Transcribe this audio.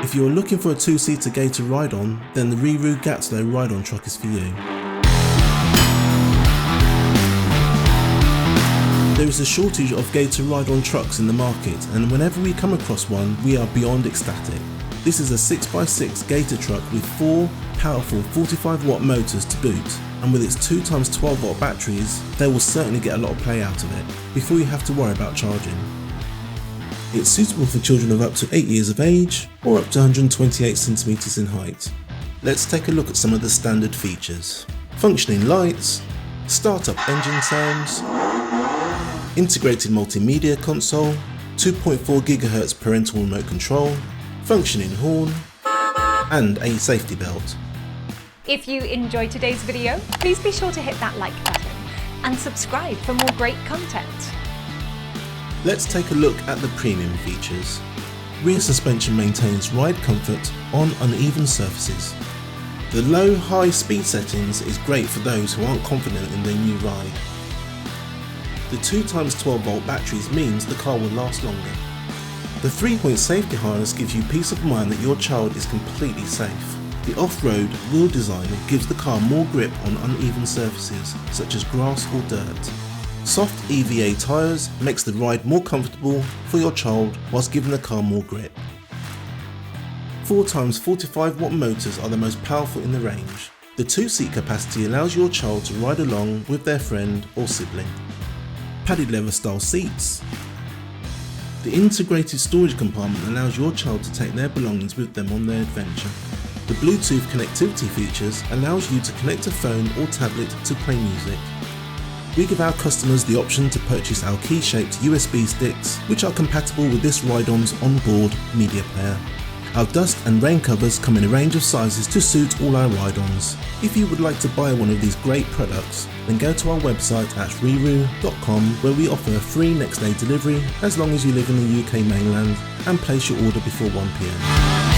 If you are looking for a two-seater Gator Ride On, then the RiiRoo Gatlo Ride On truck is for you. There is a shortage of Gator Ride On trucks in the market, and whenever we come across one, we are beyond ecstatic. This is a 6x6 Gator truck with 4 powerful 45 watt motors to boot, and with its 2x12 watt batteries, they will certainly get a lot of play out of it, before you have to worry about charging. It's suitable for children of up to 8 years of age, or up to 128 cm in height. Let's take a look at some of the standard features. Functioning lights, start-up engine sounds, integrated multimedia console, 2.4 GHz parental remote control, functioning horn, and a safety belt. If you enjoyed today's video, please be sure to hit that like button and subscribe for more great content. Let's take a look at the premium features. Rear suspension maintains ride comfort on uneven surfaces. The low-high speed settings is great for those who aren't confident in their new ride. The 2x12 volt batteries means the car will last longer. The 3-point safety harness gives you peace of mind that your child is completely safe. The off-road wheel design gives the car more grip on uneven surfaces, such as grass or dirt. Soft EVA tyres makes the ride more comfortable for your child whilst giving the car more grip. 4x45 watt motors are the most powerful in the range. The 2-seat capacity allows your child to ride along with their friend or sibling. Padded leather style seats. The integrated storage compartment allows your child to take their belongings with them on their adventure. The Bluetooth connectivity features allows you to connect a phone or tablet to play music. We give our customers the option to purchase our key-shaped USB sticks, which are compatible with this Ride-On's onboard media player. Our dust and rain covers come in a range of sizes to suit all our Ride-Ons. If you would like to buy one of these great products, then go to our website at RiiRoo.com, where we offer free next day delivery as long as you live in the UK mainland and place your order before 1 PM.